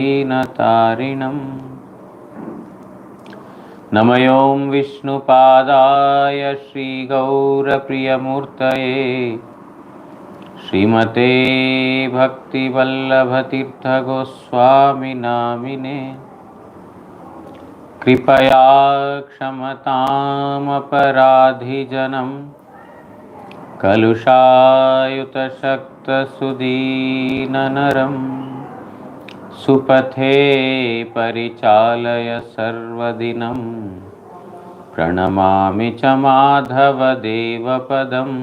दीनतारिणम् नमयों विष्णुपादाय श्रीगौरप्रियमूर्तये श्रीमते भक्तिवल्लभतीर्थगोस्वामिनामिने कृपया क्षमतामपराधिजनं कलुषायुतशक्तसुदीननरं सुपथे परिचालय सर्वदिनं प्रणमामि च माधवदेवपदम्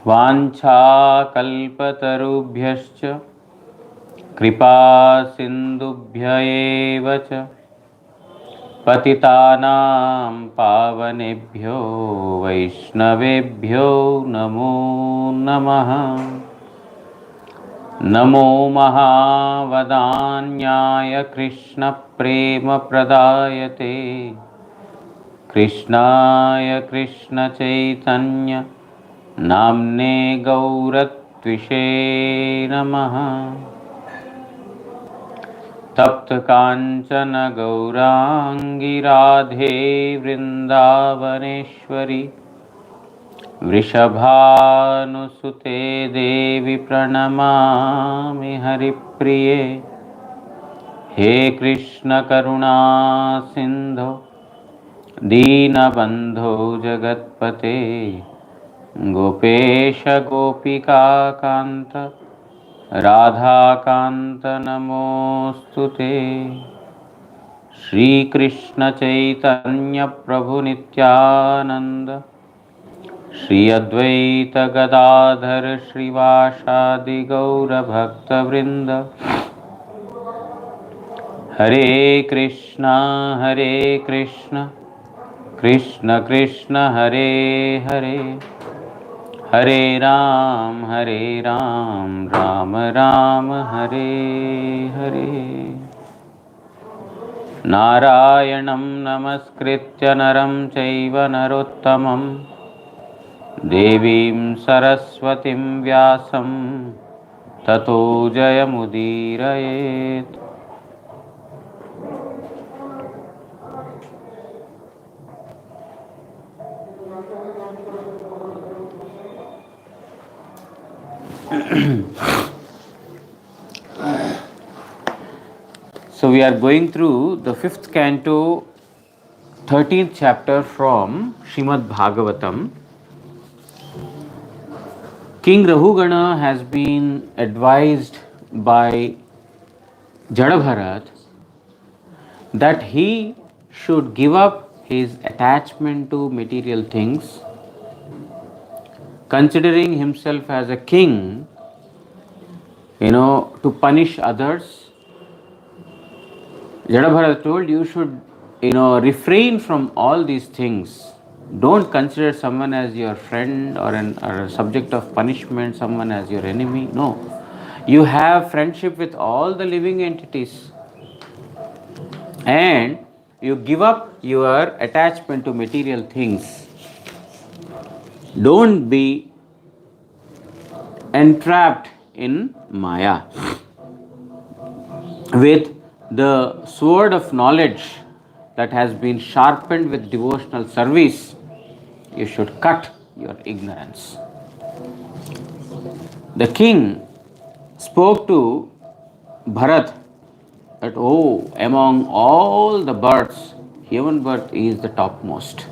वाञ्छाकल्पतरुभ्यश्च कृपासिन्धुभ्य एव च पतितानां पावनेभ्यो वैष्णवेभ्यो नमो नमः। नमो महावदान्याय कृष्णप्रेमप्रदायते कृष्णाय कृष्णचैतन्य नाम्ने गौरत्विषे नमः। तप्तकाञ्चन गौराङ्गी राधे वृन्दावनेश्वरी वृषभानुसुते देवी प्रणमामि हरिप्रिये। हे कृष्ण करुणा सिन्धो दीनबन्धो जगत्पते गोपेश गोपिकान्त राधाकान्त नमोऽस्तुते। श्रीकृष्ण चैतन्य प्रभु नित्यानंद श्री अद्वैत गदाधर श्रीवासादि गौरभक्तवृंद। हरे कृष्णा कृष्ण कृष्ण हरे हरे, हरे राम राम राम हरे हरे। नारायणं नमस्कृत्य नरं चैव नरोत्तमं देवीं सरस्वतीं व्यासं ततो जयमुदीरयेत्। So we are going through the 5th canto, 13th chapter from Srimad Bhagavatam. King Rahugana has been advised by Jadabharat that he should give up his attachment to material things, considering himself as a king, to punish others. Jadabharat told you should, refrain from all these things. Don't consider someone as your friend or a subject of punishment, someone as your enemy. No. You have friendship with all the living entities. And you give up your attachment to material things. Don't be entrapped in Maya. With the sword of knowledge that has been sharpened with devotional service, you should cut your ignorance. The king spoke to Bharat that, among all the birds, human birth is the topmost.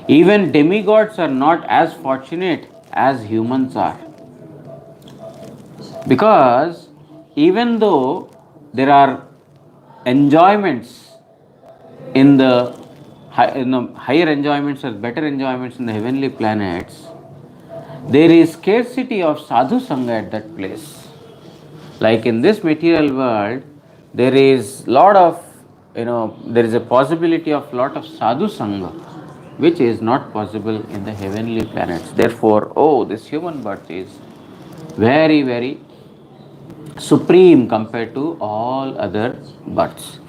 Even demigods are not as fortunate as humans are. Because even though there are enjoyments in the higher enjoyments or better enjoyments in the heavenly planets, there is scarcity of sadhu sangha at that place. Like in this material world, there is there is a possibility of lot of sadhu sangha, which is not possible in the heavenly planets. Therefore, this human birth is very, very supreme compared to all other births.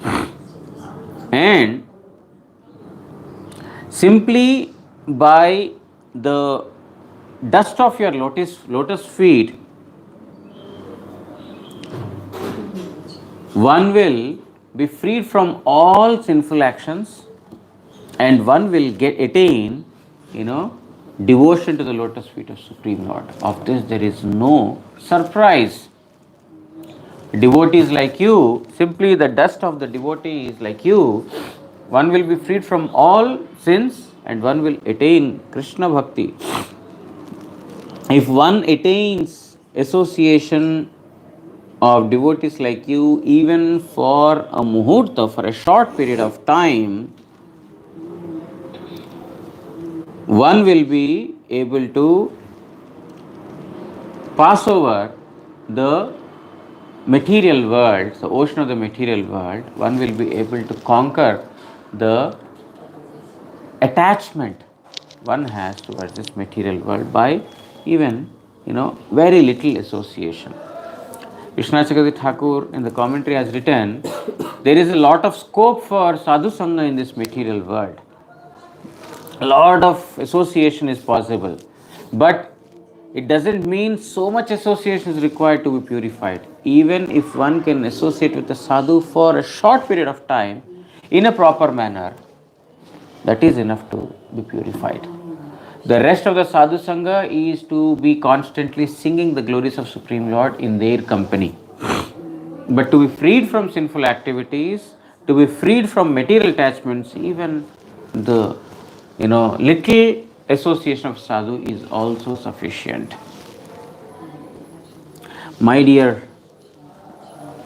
And simply by the dust of your lotus feet, one will be freed from all sinful actions, and one will attain, devotion to the lotus feet of Supreme Lord. Of this there is no surprise. Devotees like you, simply the dust of the devotees like you, one will be freed from all sins and one will attain Krishna Bhakti. If one attains association of devotees like you, even for a muhurta, for a short period of time, one will be able to pass over the material world, the ocean of the material world. One will be able to conquer the attachment one has towards this material world by even, very little association. Vishwanath Chakravarti Thakur in the commentary has written, there is a lot of scope for sadhu sangha in this material world. A lot of association is possible, but it doesn't mean so much association is required to be purified. Even if one can associate with a sadhu for a short period of time in a proper manner, that is enough to be purified. The rest of the sadhu sangha is to be constantly singing the glories of Supreme Lord in their company. But to be freed from sinful activities, to be freed from material attachments, even the little association of sadhu is also sufficient. My dear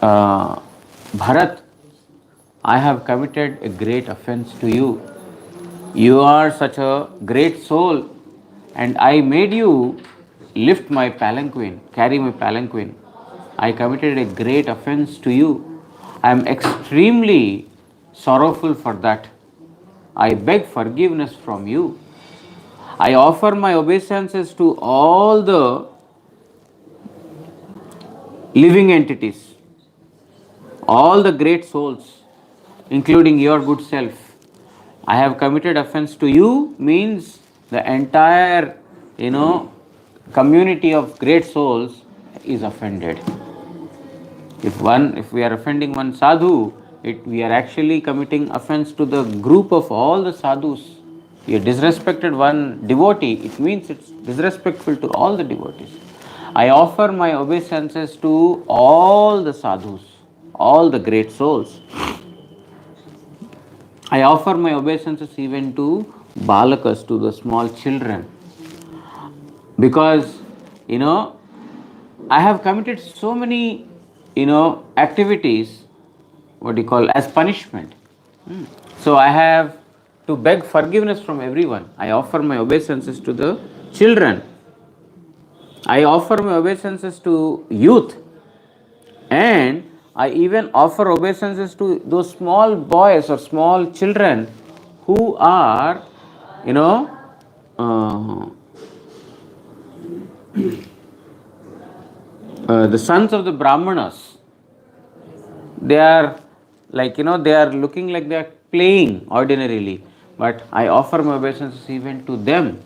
Bharat, I have committed a great offense to you. You are such a great soul, and I made you lift my palanquin, carry my palanquin. I committed a great offense to you. I am extremely sorrowful for that. I beg forgiveness from you. I offer my obeisances to all the living entities, all the great souls, including your good self. I have committed offense to you means the entire, community of great souls is offended. If we are offending one sadhu, we are actually committing offense to the group of all the sadhus. We have disrespected one devotee, it means it's disrespectful to all the devotees. I offer my obeisances to all the sadhus, all the great souls. I offer my obeisances even to balakas, to the small children, because I have committed so many activities, what do you call, as punishment. So I have to beg forgiveness from everyone. I offer my obeisances to the children. I offer my obeisances to youth, and I even offer obeisances to those small boys or small children who are, the sons of the Brahmanas. They are they are looking like they are playing ordinarily, but I offer my obeisances even to them.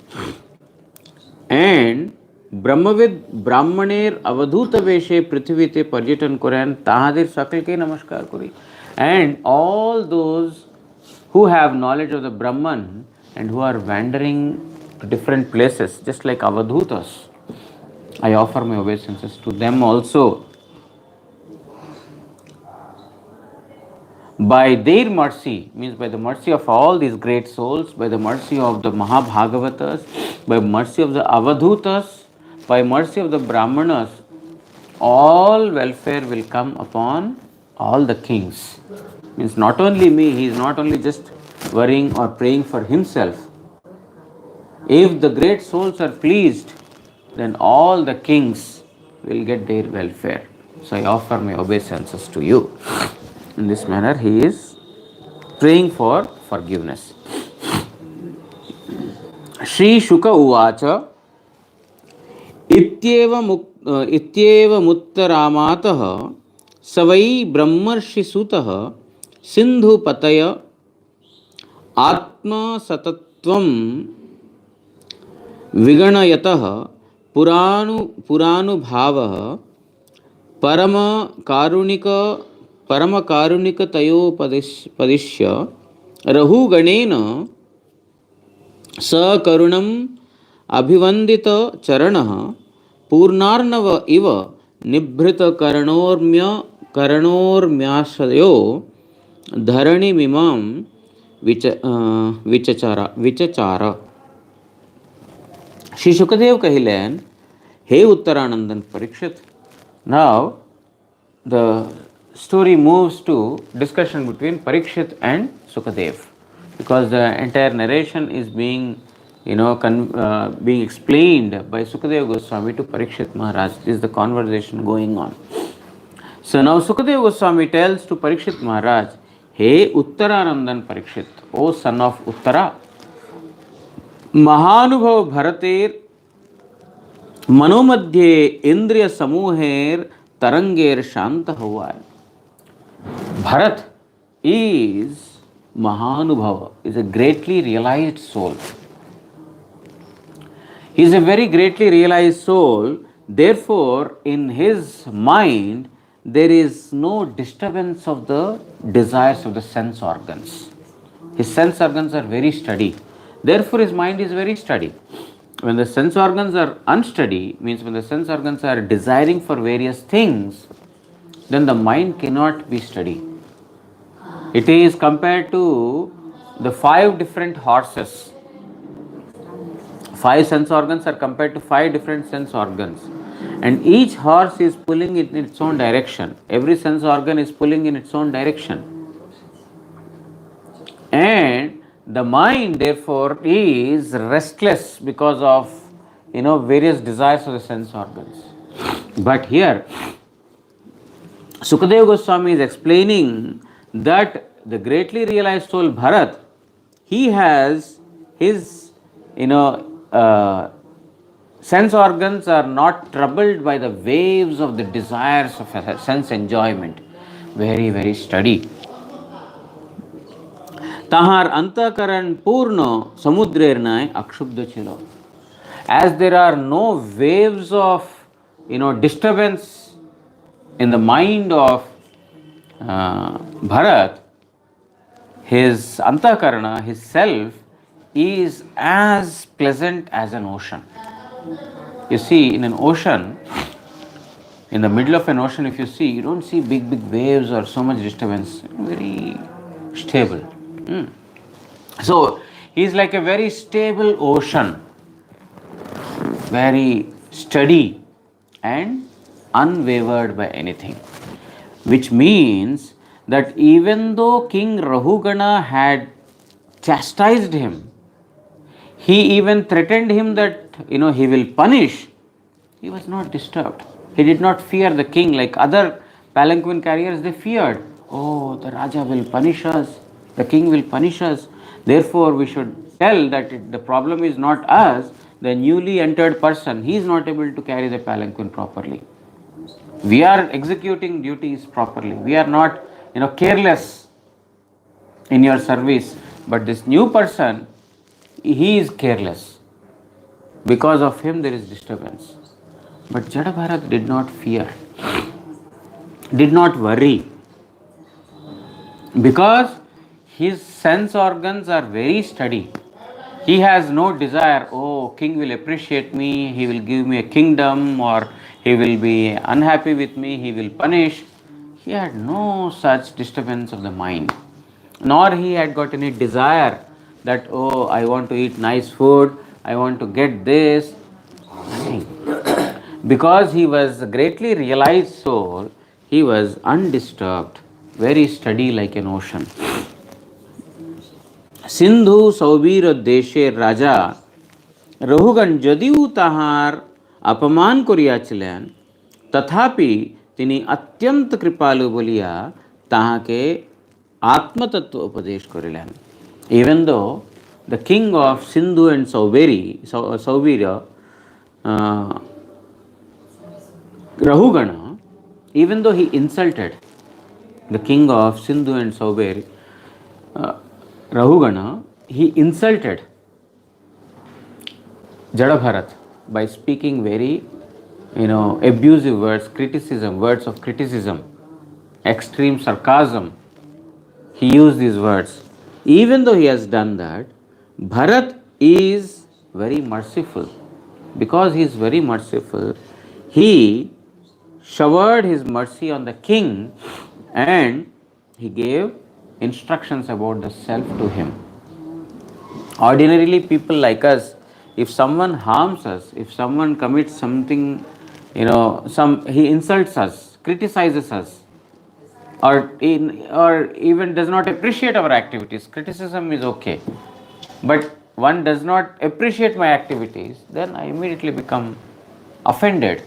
And Brahmavid Brahmaner Avadhuta Veshe Prithivite Parjatan Koran Tahadir Sakalke Namaskar Kuri. And all those who have knowledge of the Brahman and who are wandering to different places, just like Avadhutas, I offer my obeisances to them also. By their mercy, means by the mercy of all these great souls, by the mercy of the Mahabhagavatas, by mercy of the Avadhutas, by mercy of the Brahmanas, all welfare will come upon all the kings. Means not only me, he is not only just worrying or praying for himself. If the great souls are pleased, then all the kings will get their welfare. So I offer my obeisances to you. In this manner, he is praying for forgiveness. Shri Shuka Uvacha इत्येव मुत्तरामातः सवै ब्रह्मर्षि सुतः सिन्धुपतय आत्मसतत्वं विगणयतः पुरानुभावः परम कारुणिक परमकारुणिकतयोपदिश्य रहुगणेन सकरुणम् अभिवन्दितचरणः पूर्णार्णव इव निभृतकर्णोर्म्याशयो धरणिमिमां विचचार. Shri Shukadev kahilen, Hey Uttaranandan Parikshit. Now the story moves to discussion between Parikshit and Sukadev, because the entire narration is being being explained by Sukadeva Goswami to Parikshit Maharaj. This is the conversation going on. So now Sukadeva Goswami tells to Parikshit Maharaj, Hey Uttaranandan Parikshit, O son of Uttara, Mahanubhav Bharater मनोमध्ये इंद्रिय समूहेर तरंगेर शांत हुआ है. Bharat is Mahanubhava, is a greatly realized soul. He is a very greatly realized soul. Therefore, in his mind, there is no disturbance of the desires of the sense organs. His sense organs are very steady. Therefore, his mind is very steady. When the sense organs are unsteady, means when the sense organs are desiring for various things, then the mind cannot be steady. It is compared to the 5 different horses. 5 sense organs are compared to 5 different sense organs. And each horse is pulling in its own direction. Every sense organ is pulling in its own direction. And the mind, therefore, is restless because of various desires of the sense organs. But here, Sukadeva Goswami is explaining that the greatly realized soul Bharat, he has his sense organs are not troubled by the waves of the desires of sense enjoyment. Very, very steady. Tahar antakaran purno samudrer nai akshubda chilo. As there are no waves of disturbance in the mind of Bharat, his antakarana, his self, is as pleasant as an ocean. You see, in an ocean, in the middle of an ocean, if you see, you don't see big, big waves or so much disturbance. Very stable. So, he is like a very stable ocean, very steady and unwavered by anything. Which means that even though King Rahugana had chastised him, he even threatened him that he will punish, he was not disturbed. He did not fear the king like other palanquin carriers. They feared, oh, the Raja will punish us, the king will punish us. Therefore, we should tell that the problem is not us, the newly entered person, he is not able to carry the palanquin properly. We are executing duties properly. We are not, careless in your service. But this new person, he is careless. Because of him, there is disturbance. But Jada Bharat did not fear, did not worry. Because his sense organs are very steady. He has no desire, oh, king will appreciate me, he will give me a kingdom, or he will be unhappy with me, he will punish. He had no such disturbance of the mind. Nor he had got any desire that, oh, I want to eat nice food, I want to get this. Nothing. Because he was a greatly realized soul, he was undisturbed, very steady like an ocean. সিন্ধু সৌবীর দেশের রাজা রহুগণ যদিও তাহার অপমান করিয়াছিলেন, তথাপি তিনি অত্যন্ত কৃপালু বলিয়া তাহাকে আত্মতত্ত্ব উপদেশ করিলেন. Even though the king of Sindhu and Saubira, Rahugana, even though he insulted the king of Sindhu and Saubira, Rahugana, he insulted Jadabharat by speaking very, abusive words, words of criticism extreme sarcasm, he used these words. Even though he has done that, Bharat is very merciful. Because he is very merciful, he showered his mercy on the king and he gave instructions about the self to him. Ordinarily, people like us, if someone harms us, if someone commits something, he insults us, criticizes us, or even does not appreciate our activities. Criticism is okay, but one does not appreciate my activities, then I immediately become offended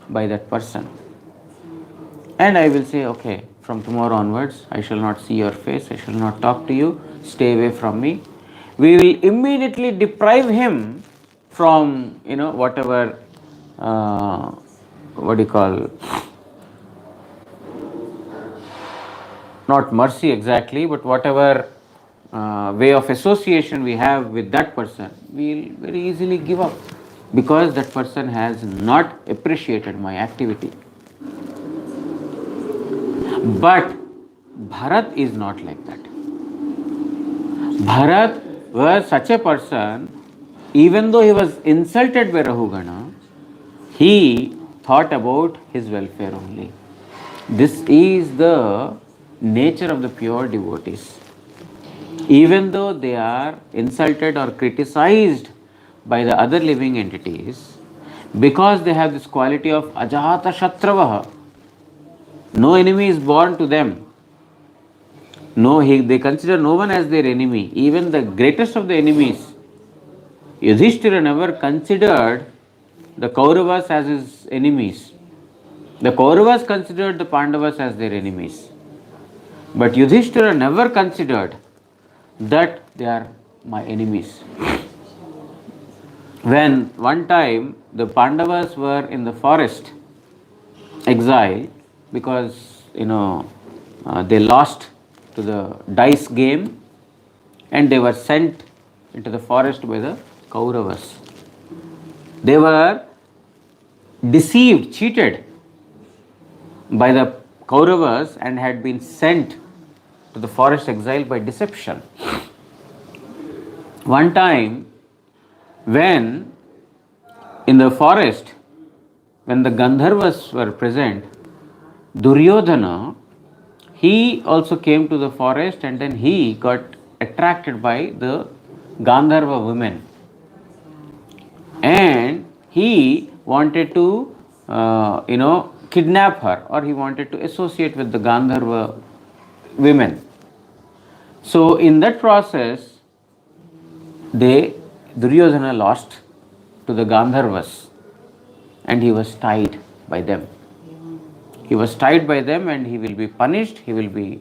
by that person. And I will say, okay, from tomorrow onwards, I shall not see your face, I shall not talk to you, stay away from me. We will immediately deprive him from, whatever, what do you call, not mercy exactly, but whatever way of association we have with that person, we will very easily give up because that person has not appreciated my activity. But Bharat is not like that. Bharat was such a person, even though he was insulted by Rahugana, he thought about his welfare only. This is the nature of the pure devotees. Even though they are insulted or criticized by the other living entities, because they have this quality of ajahata shatravaha, no enemy is born to them. They consider no one as their enemy. Even the greatest of the enemies, Yudhishthira never considered the Kauravas as his enemies. The Kauravas considered the Pandavas as their enemies. But Yudhishthira never considered that they are my enemies. When one time the Pandavas were in the forest, exile, because they lost to the dice game and they were sent into the forest by the Kauravas. They were deceived, cheated by the Kauravas and had been sent to the forest exile by deception. One time, when in the forest, when the Gandharvas were present, Duryodhana, he also came to the forest and then he got attracted by the Gandharva women. And he wanted to, kidnap her, or he wanted to associate with the Gandharva women. So in that process, Duryodhana lost to the Gandharvas and he was tied by them. He was tied by them and he will be punished, he will be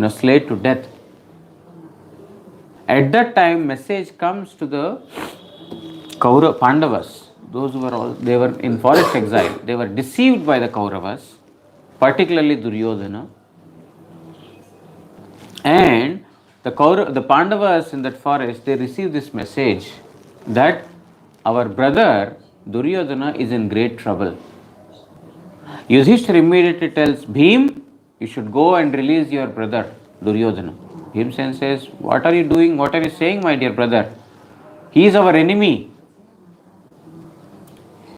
slayed to death. At that time, message comes to the Pandavas. Those who they were in forest exile. They were deceived by the Kauravas, particularly Duryodhana. And the Pandavas in that forest, they received this message that our brother Duryodhana is in great trouble. Yudhishthira immediately tells Bhim, you should go and release your brother Duryodhana. Bhimsen says, what are you doing? What are you saying, my dear brother? He is our enemy.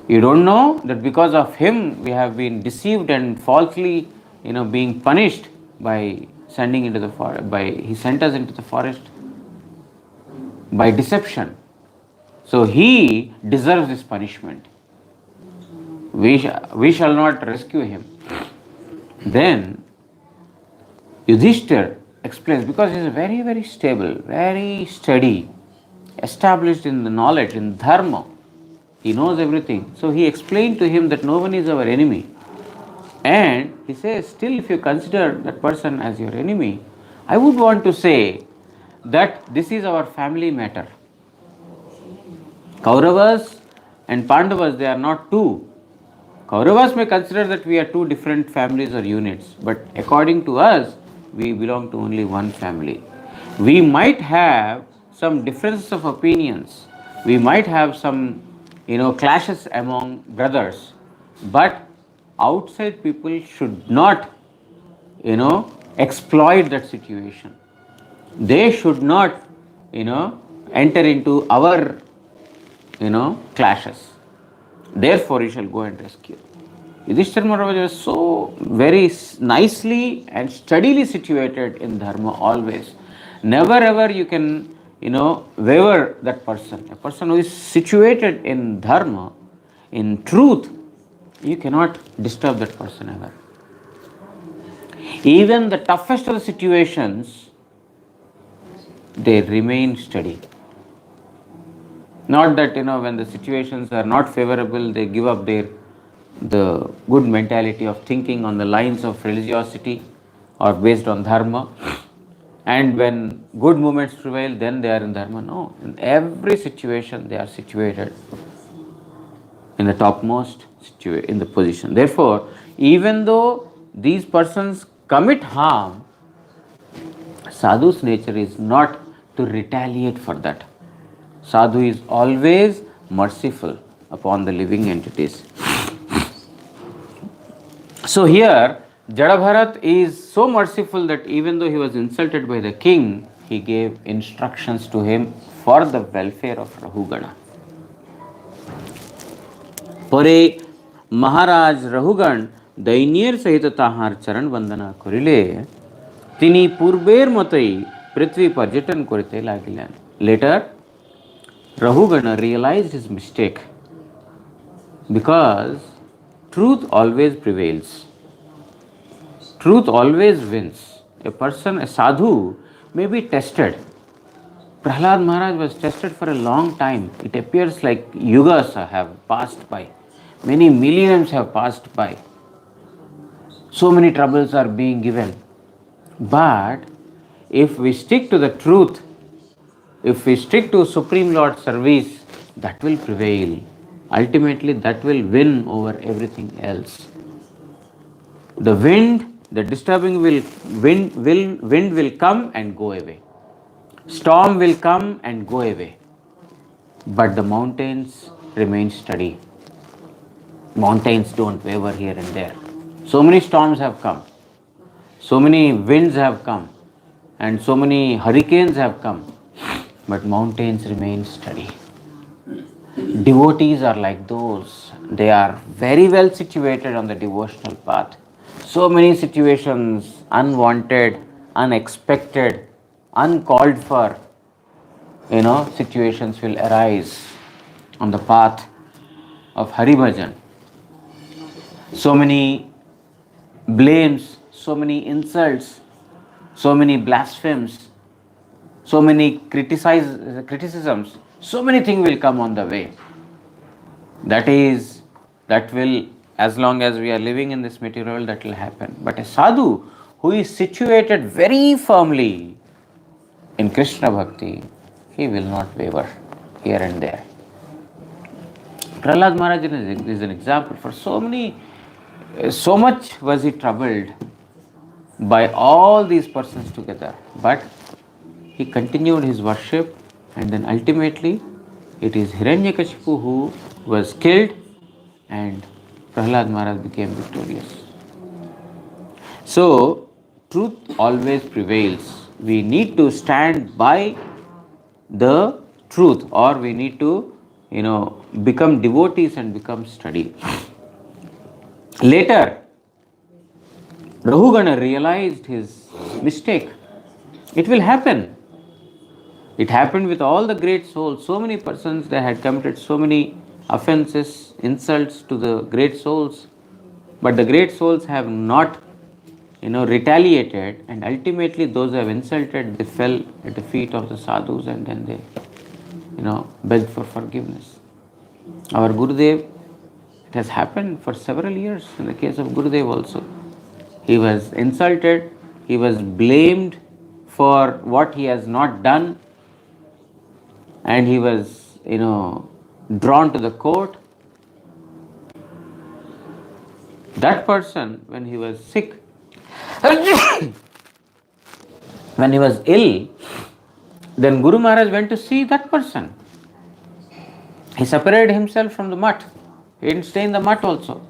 You don't know that because of him we have been deceived and falsely, being punished by sending into the forest. He sent us into the forest by deception. So he deserves this punishment. We shall not rescue him. Then Yudhishthira explains, because he is very, very stable, very steady, established in the knowledge, in dharma. He knows everything. So he explained to him that no one is our enemy. And he says, still if you consider that person as your enemy, I would want to say that this is our family matter. Kauravas and Pandavas, they are not two. Kauravas may consider that we are two different families or units, but according to us, we belong to only one family. We might have some differences of opinions. We might have some, clashes among brothers, but outside people should not, exploit that situation. They should not, enter into our, clashes. Therefore, you shall go and rescue. Yudhishthira Maharaj was so very nicely and steadily situated in dharma always. Never ever you can, waver that person. A person who is situated in dharma, in truth, you cannot disturb that person ever. Even the toughest of the situations, they remain steady. Not that, when the situations are not favorable, they give up the good mentality of thinking on the lines of religiosity or based on dharma. And when good moments prevail, then they are in dharma. No, in every situation they are situated in the topmost in the position. Therefore, even though these persons commit harm, sadhu's nature is not to retaliate for that. Sadhu is always merciful upon the living entities. So here, Jadabharat is so merciful that even though he was insulted by the king, he gave instructions to him for the welfare of Rahugana. পরে মহারাজ রহুগণ দৈন্যের সহিত তাহার চরণ বন্দনা করিলে তিনি পূর্বের মতোই পৃথিবী পর্যটন করিতে লাগিলেন. Later, Rahugana realized his mistake because truth always prevails. Truth always wins. A person, a sadhu, may be tested. Prahlad Maharaj was tested for a long time. It appears like yugas have passed by. Many millenniums have passed by. So many troubles are being given. But if we stick to the truth, if we stick to Supreme Lord service, that will prevail. Ultimately, that will win over everything else. The wind, the disturbing wind will come and go away. Storm will come and go away. But the mountains remain steady. Mountains don't waver here and there. So many storms have come. So many winds have come. And so many hurricanes have come. But mountains remain steady. Devotees are like those. They are very well situated on the devotional path. So many situations, unwanted, unexpected, uncalled for, situations will arise on the path of Hari Bhajan. So many blames, so many insults, so many blasphemies, so many criticisms, so many things will come on the way. That will, as long as we are living in this material world, that will happen. But a sadhu who is situated very firmly in Krishna Bhakti, he will not waver here and there. Prahlad Maharaj is an example. For so much was he troubled by all these persons together. But he continued his worship, and then ultimately it is Hiranyakashipu who was killed and Prahlad Maharaj became victorious. So, truth always prevails. We need to stand by the truth, or we need to, become devotees and become steady. Later, Rahugana realized his mistake. It will happen. It happened with all the great souls. So many persons, they had committed so many offenses, insults to the great souls. But the great souls have not, retaliated, and ultimately those who have insulted, they fell at the feet of the sadhus and then they, begged for forgiveness. Our Gurudev, it has happened for several years in the case of Gurudev also. He was insulted, he was blamed for what he has not done, and he was, drawn to the court. That person, when he was sick, when he was ill, then Guru Maharaj went to see that person. He separated himself from the mutt. He didn't stay in the mutt also,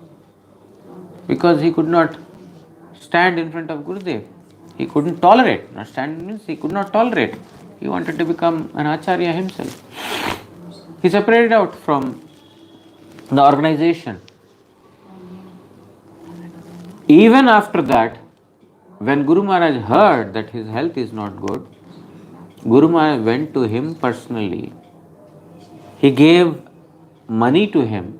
because he could not stand in front of Gurudev. He couldn't tolerate. Not stand means he could not tolerate. He wanted to become an acharya himself. He separated out from the organization. Even after that, when Guru Maharaj heard that his health is not good, Guru Maharaj went to him personally. He gave money to him.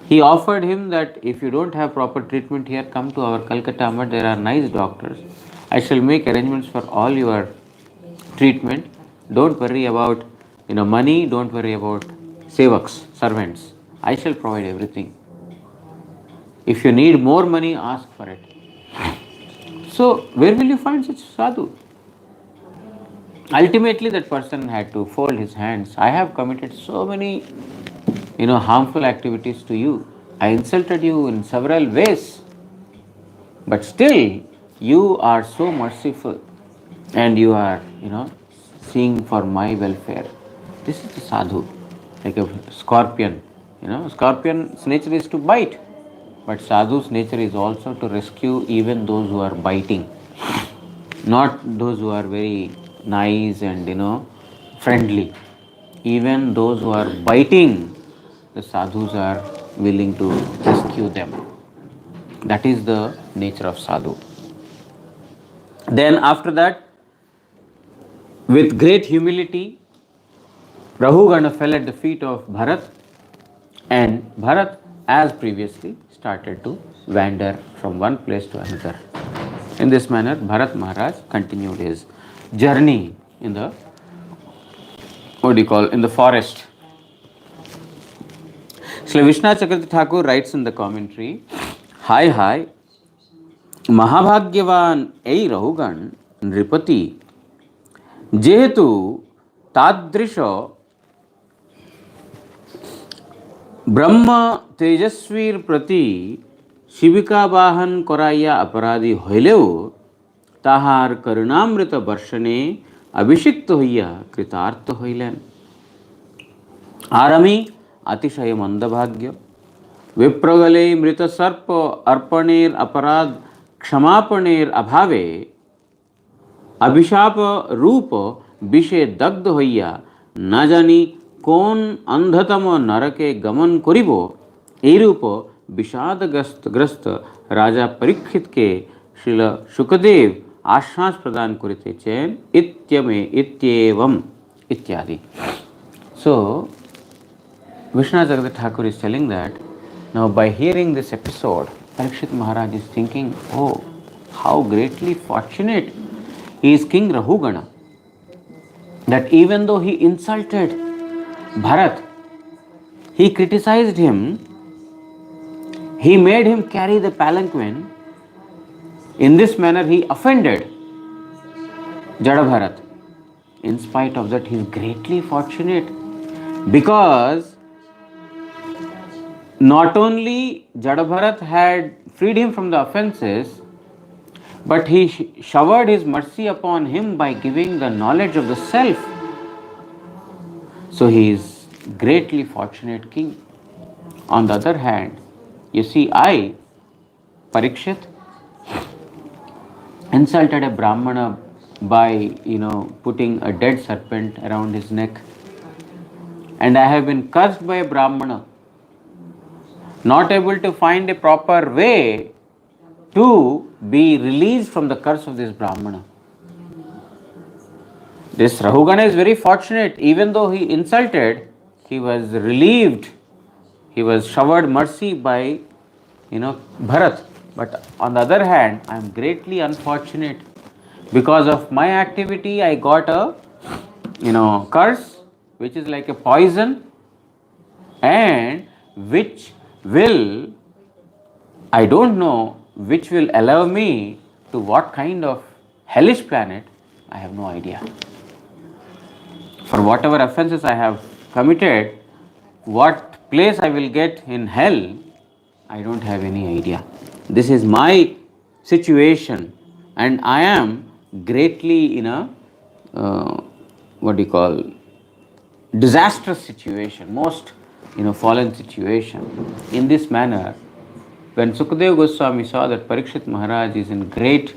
He offered him that if you don't have proper treatment here, come to our Calcutta Math. There are nice doctors. I shall make arrangements for all your treatment. Don't worry about money. Don't worry about sevaks, servants. I shall provide everything. If you need more money, ask for it. So where will you find such sadhu? Ultimately, that person had to fold his hands. I have committed so many, harmful activities to you. I insulted you in several ways. But still, you are so merciful and you are, seeing for my welfare. This is the sadhu, like a scorpion. Scorpion's nature is to bite. But sadhu's nature is also to rescue even those who are biting. Not those who are very nice and friendly. Even those who are biting, the sadhus are willing to rescue them. That is the nature of sadhu. Then after that, with great humility, Rahugana fell at the feet of Bharat, and Bharat, as previously, started to wander from one place to another. In this manner, Bharat Maharaj continued his journey in the forest. Sri Vishwanath Chakravarti Thakur writes in the commentary, Hi, Mahabhagyavan ei Rahugan Nripati Jehetu Tadrisha Brahma Tejasvir Prati Shivika Bahan Koraya Aparadi Hoileu Tahar Karunamrita Barshane Abhishikta Hoya Kritartha Hoilen Arami Atishaya Mandabhagya Vipragale Mrita Sarpa Arpaner Aparad Kshamapaner Abhave Abhishapa Rupa Bishe Dagda Hoya Najani Kon Andhatama Narake Gaman Koribo Erupa Bishadagrasta Raja Parikshit ke Srila Shukadev Ashras Pradhan Kurite Chen Ityame Ityevam Ityadi. So, Vishwanath Chakravarti Thakur is telling that now by hearing this episode, Parikshit Maharaj is thinking, oh, how greatly fortunate is King Rahugana, that even though he insulted Bharat, he criticized him, he made him carry the palanquin. In this manner, he offended Jadabharat. In spite of that, he is greatly fortunate because not only Jadabharat had freed him from the offenses, but he showered his mercy upon him by giving the knowledge of the self. So he is greatly fortunate king. On the other hand, you see, I, Parikshit, insulted a Brahmana by, putting a dead serpent around his neck. And I have been cursed by a Brahmana, not able to find a proper way to be released from the curse of this Brahmana. This Rahugana is very fortunate. Even though he insulted, he was relieved. He was showered mercy by, Bharat. But on the other hand, I am greatly unfortunate. Because of my activity, I got a, curse, which is like a poison, and which will, I don't know, which will allow me to what kind of hellish planet, I have no idea. For whatever offenses I have committed, what place I will get in hell, I don't have any idea. This is my situation, and I am greatly in a, disastrous situation, most, fallen situation. In this manner, When Sukadeva Goswami saw that Parikshit Maharaj is in great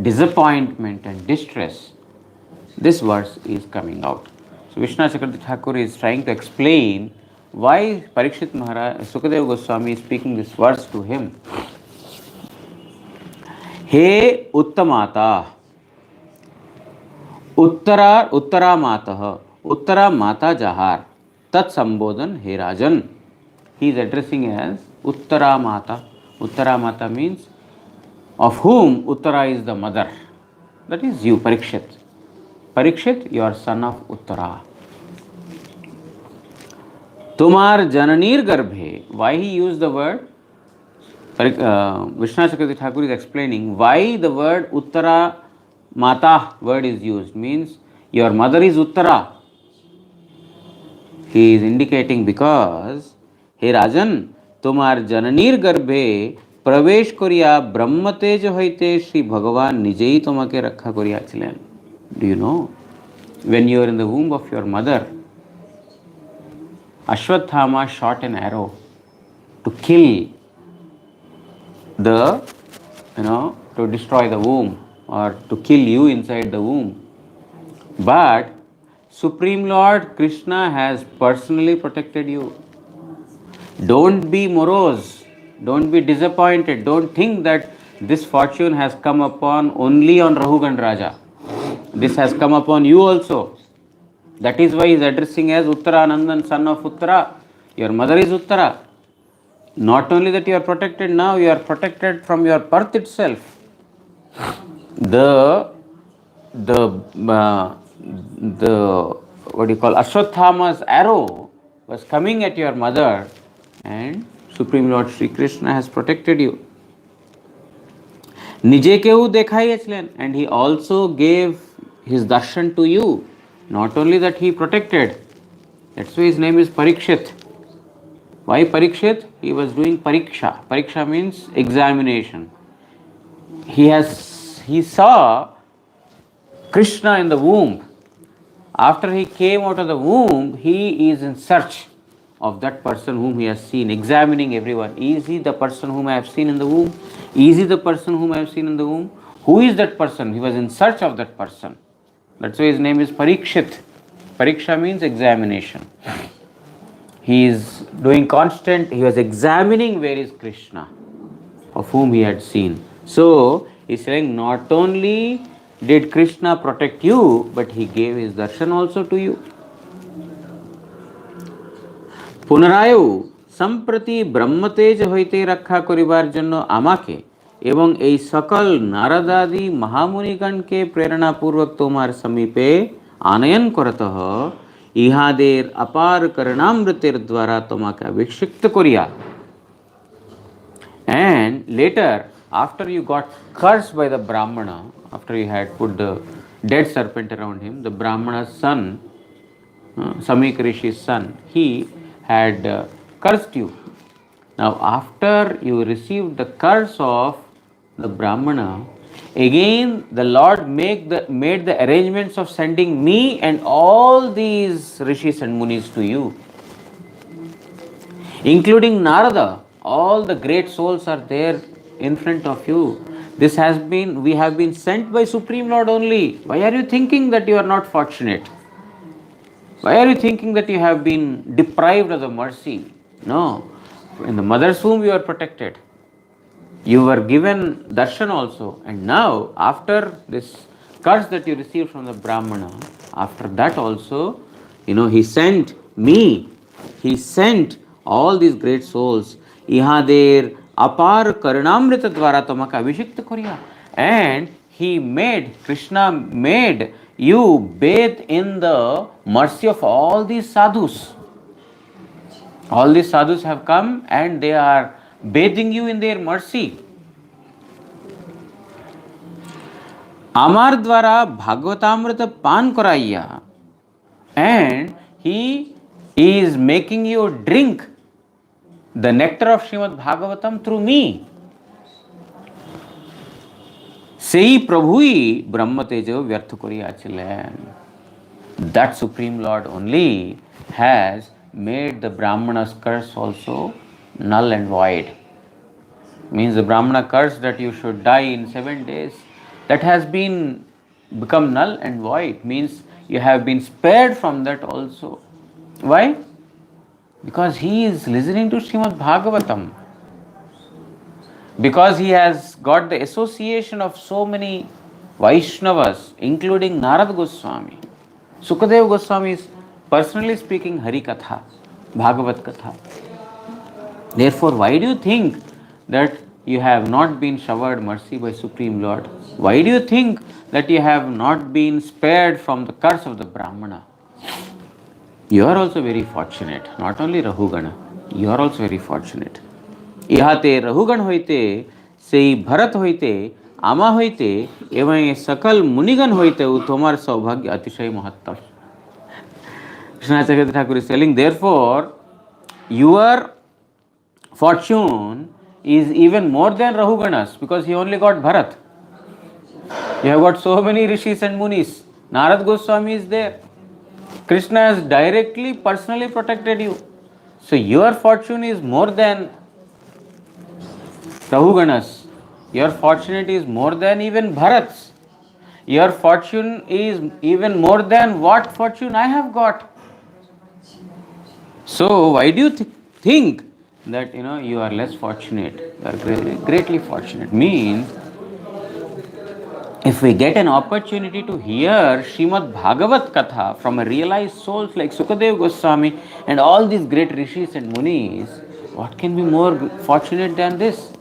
disappointment and distress, this verse is coming out. So Vishwanath Chakravarti Thakur is trying to explain why Parikshit Maharaj, Sukadeva Goswami is speaking this verse to him. He Uttamata, Uttara Matah, Uttara Mata Jahar, Tat Sambodhan He Rajan. He is addressing as Uttara Mata. Uttara Mata means of whom Uttara is the mother. That is you, Parikshit. Parikshit, you are son of Uttara. Tumar Jananir Garbhe. Why he used the word? Vishwanath Chakravarti Thakur is explaining why the word Uttara Mata word is used. Means your mother is Uttara. He is indicating because, हे राजन, तुम्हार जननीर गर्भे प्रवेश करिया ब्रह्मतेज हईते श्री भगवान निजे ही तुम्हें रक्षा करियाছিলেন. Do you know? When you are in the womb of your mother, Ashwathama shot an arrow to kill the, to destroy the womb or to kill you inside the womb. But Supreme Lord Krishna has personally protected you. Don't be morose. Don't be disappointed. Don't think that this fortune has come upon only on Rahugana Raja. This has come upon you also. That is why he is addressing as Uttara Nandan, son of Uttara. Your mother is Uttara. Not only that you are protected now, you are protected from your birth itself. The what do you call, Ashwathama's arrow was coming at your mother, and Supreme Lord Sri Krishna has protected you. Nije kehu dekhaiyachilen, and he also gave his darshan to you. Not only that he protected, that's why his name is Parikshit. Why Parikshit? He was doing pariksha. Pariksha means examination. He saw Krishna in the womb. After he came out of the womb, he is in search of that person whom he has seen, examining everyone. Is he the person whom I have seen in the womb? Is he the person whom I have seen in the womb? Who is that person? He was in search of that person. That's why his name is Parikshit. Pariksha means examination. He is doing constant, he was examining where is Krishna, of whom he had seen. So, he is saying not only did Krishna protect you, but he gave his darshan also to you. পুনরায়ও সম্প্রতি ব্রহ্মতেজ হইতে রক্ষা করিবার জন্য আমাকে এবং এই সকল নারদাদি মহামুনিগণকে প্রেরণাপূর্বক তোমার সমীপে আনয়ন করতঃ ইহাদের অপার করুণামৃতের দ্বারা তোমাকে অভিষিক্ত করিয়া. And later, after you got cursed by the Brahmana, after you had put the dead serpent around him, the Brahmana's son, Samik Rishi's son, he had cursed you. Now, after you received the curse of the Brahmana, again the Lord made the arrangements of sending me and all these Rishis and Munis to you, including Narada. All the great souls are there in front of you. We have been sent by Supreme Lord only. Why are you thinking that you are not fortunate? Why are you thinking that you have been deprived of the mercy? No. In the mother's womb you are protected. You were given darshan also. And now, after this curse that you received from the Brahmana, after that also, he sent me. He sent all these great souls. Ihader apar karunamrita dwara tomaka abhishekta koriya. And Krishna made you bathe in the mercy of all these sadhus. All these sadhus have come and they are bathing you in their mercy. Amar dwara bhagavatamrita pan koraiya, and he is making you drink the nectar of Srimad Bhagavatam through me. Sei Prabhui Brahmatejo Vyartha Koriyachilen. That Supreme Lord only has made the Brahmana's curse also null and void. Means the Brahmana curse that you should die in 7 days, that has been become null and void. Means you have been spared from that also. Why? Because he is listening to Srimad Bhagavatam. Because he has got the association of so many Vaishnavas, including Narad Goswami. Sukadev Goswami is personally speaking Hari Katha, Bhagavat Katha. Therefore, why do you think that you have not been showered mercy by Supreme Lord? Why do you think that you have not been spared from the curse of the Brahmana? You are also very fortunate. Not only Rahugana, you are also very fortunate. ইহাতে রহুগণ হইতে সেই ভরত হইতে আমা হইতে এবং সকল মুনিগণ হইতেও তোমার সৌভাগ্য অতিশয় মহত্তম. Krishna Thakur is telling, therefore, your fortune is even more than Rahugana's, because he only got Bharat. You have got so many rishis and munis. Narad Goswami is there. Krishna has directly, personally protected you. So your fortune is more than Rahugana's. Your fortune is more than even Bharat's. Your fortune is even more than what fortune I have got. So why do you think that you are less fortunate? You are greatly fortunate. Means if we get an opportunity to hear Srimad Bhagavat Katha from a realized souls like Sukadev Goswami and all these great rishis and munis, what can be more fortunate than this?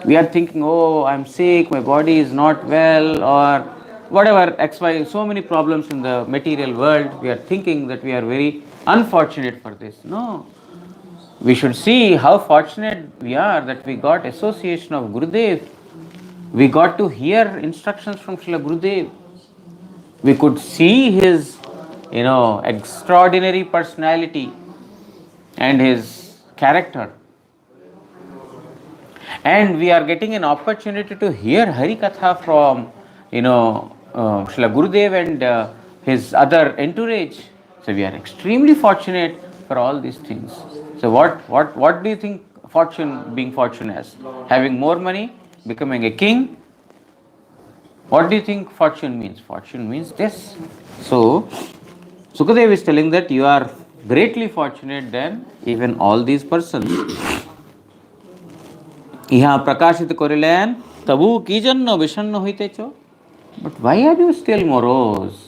We are thinking, oh, I'm sick, my body is not well, or whatever, XY, so many problems in the material world. We are thinking that we are very unfortunate for this. No. We should see how fortunate we are that we got association of Gurudev. We got to hear instructions from Srila Gurudev. We could see his, extraordinary personality and his character. And we are getting an opportunity to hear Hari Katha from, Srila Gurudev and his other entourage. So we are extremely fortunate for all these things. So what do you think being fortune as? Having more money, becoming a king? What do you think fortune means? Fortune means this. So Sukadev is telling that you are greatly fortunate than even all these persons. ইহা প্রকাশিত করিলেন তবু কি জন্য বিষণ্ণ হইতেছ? But why are you still morose?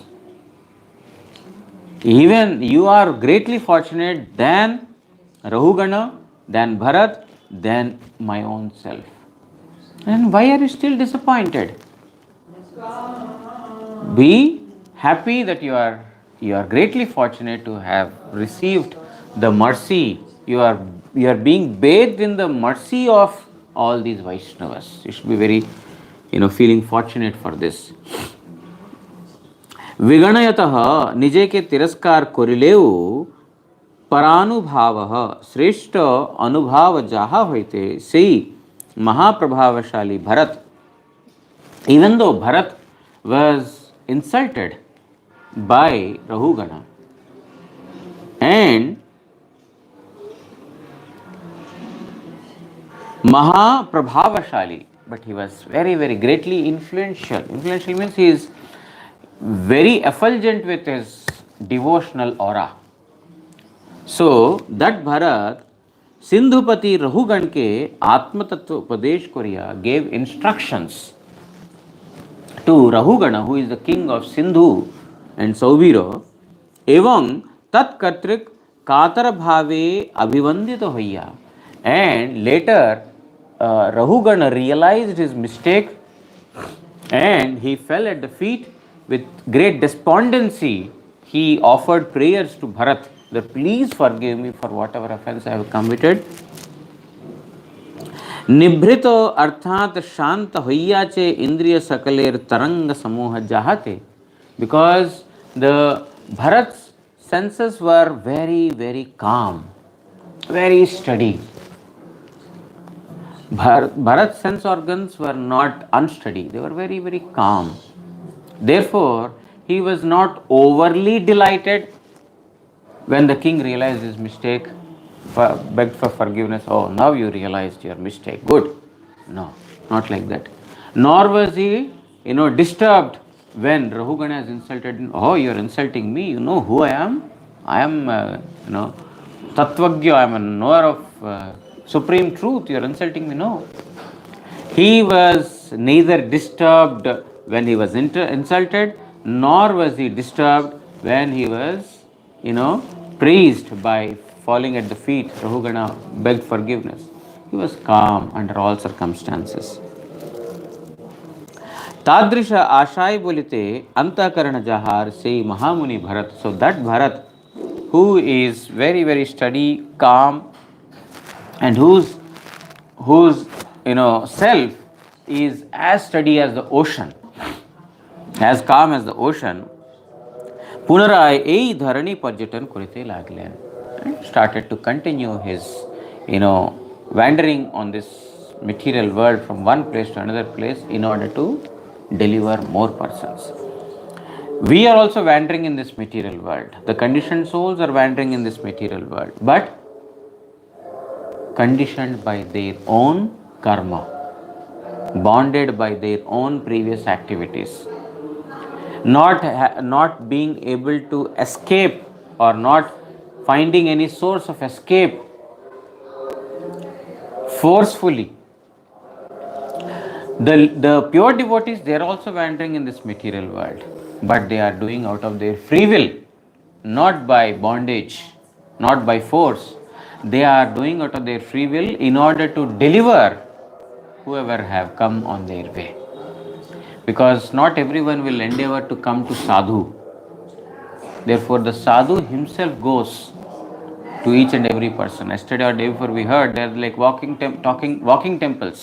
Even you are greatly fortunate than Rahugana, than Bharat, than my own self. And why are you still disappointed? Be happy that you are greatly fortunate to have received the mercy. You are being bathed in the mercy of all these Vaishnavas. You should be very, feeling fortunate for this. विगणयतः निजे के तिरस्कार करिलेउ परानुभाव श्रेष्ठ अनुभाव जाहा होइते सेई महाप्रभावशाली Bharat. Even though Bharat was insulted by Rahugana and Mahaprabhavashali, but he was very, very greatly influential. Influential means he is very effulgent with his devotional aura. So that Bharat, Sindhupati Rahugan ke Atma Tattva Upadesh Korea gave instructions to Rahugana, who is the king of Sindhu and Saubiro, Evang Tat Katrik Katar Bhave Abhivandita Hoya. And later, Rahugana realized his mistake and he fell at the feet with great despondency. He offered prayers to Bharat that please forgive me for whatever offense I have committed. Nibhrito arthat shanta hoyache indriya sakaler taranga samoha jahate. Because the Bharat's senses were very, very calm, very steady. Bharat's sense organs were not unsteady, they were very, very calm. Therefore, he was not overly delighted when the king realized his mistake. begged for forgiveness. Oh, now you realized your mistake. Good. No, not like that. Nor was he, disturbed when Rahugana has insulted him. Oh, you're insulting me. You know who I am? I am, Tattvagya. I am a knower of supreme truth. You're insulting me. No. He was neither disturbed when he was insulted, nor was he disturbed when he was, praised by falling at the feet. Rahugana begged forgiveness. He was calm under all circumstances. तादृश आशाय बोलिते अंतःकरण जहार से महामुनि Bharat. So that Bharat, who is very very steady, calm, and whose self is as steady as the ocean, as calm as the ocean, পুনরায় এই ধরনী পর্যটন করিতে লাগলেন. Started to continue his wandering on this material world from one place to another place in order to deliver more persons. We are also wandering in this material world. The conditioned souls are wandering in this material world, but conditioned by their own karma, bonded by their own previous activities, not being able to escape or not finding any source of escape forcefully. The pure devotees, they are also wandering in this material world, but they are doing out of their free will, not by bondage, not by force. They are doing out of their free will in order to deliver whoever have come on their way. Because not everyone will endeavor to come to sadhu. Therefore, the sadhu himself goes to each and every person. Yesterday or day before we heard, they are like walking temples.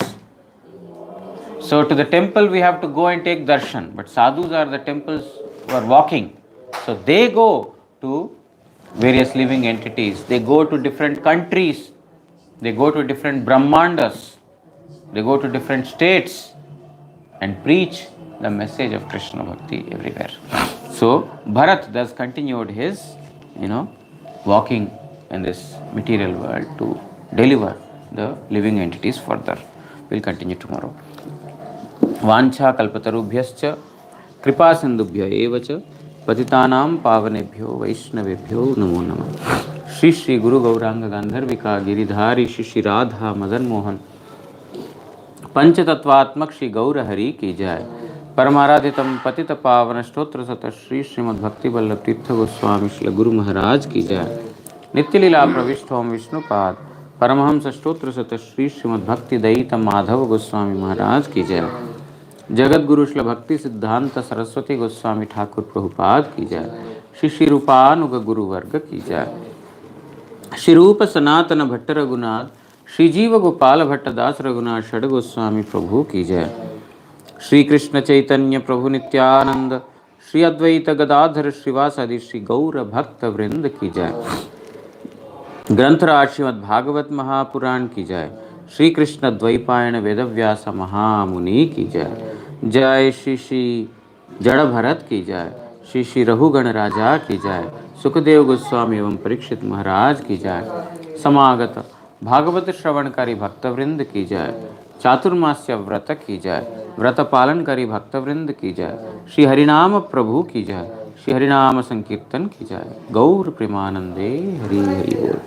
So to the temple we have to go and take darshan, but sadhus are the temples who are walking. So they go to various living entities, they go to different countries, they go to different brahmandas, they go to different states and preach the message of Krishna Bhakti everywhere. So Bharat thus continued his, walking in this material world to deliver the living entities further. We'll continue tomorrow. वांछा कल्पतरुभ्यश्च कृपा सिंधुभ्य एव च पतितानां पावनेभ्यो वैष्णवेभ्यो नमो नमः. श्री श्री गुरु गौरांग गांधर्विका गिरिधारी श्री श्री राधा मदन मोहन पंचतत्वात्मक श्री गौर हरि की जय. परमाराधितम पतित पावन स्तोत्र सत श्री श्रीमद् भक्ति वल्लभ तीर्थ गोस्वामी श्री गुरु महाराज की जय. नित्य लीला प्रविष्ट ओम विष्णुपाद परमहंस स्तोत्र सत श्री श्रीमद् भक्ति दयित माधव गोस्वामी महाराज की जय. जगत गुरु श्री भक्ति सिद्धांत सरस्वती गोस्वामी ठाकुर प्रभुपाद की जय. श्री श्री रूपानुग गुरु वर्ग की जय. श्री रूप सनातन भट्ट रघुनाथ श्री जीव गोपाल भट्ट दास रघुनाथ षड गोस्वामी प्रभु की जय. श्री कृष्ण चैतन्य प्रभु नित्यानंद श्री अद्वैत गदाधर श्रीवासादि श्री गौर भक्त वृंद की जय. ग्रंथराज श्रीमद् भागवत महापुराण की जय. श्री कृष्ण द्वैपायन वेदव्यास महामुनि की जय. जय श्री श्री जड़ भरत की जय. श्री श्री रघुगण राजा की जय. सुखदेव गोस्वामी एवं परीक्षित महाराज की जय. समागत भागवत श्रवणकारी भक्तवृंद की जय. चातुर्मास्य व्रत की जय. व्रत पालनकारी भक्तवृंद की जय. श्री हरिनाम प्रभु की जय. श्री हरिनाम संकीर्तन की जय. गौर प्रेमानंदे हरि हरि बोल.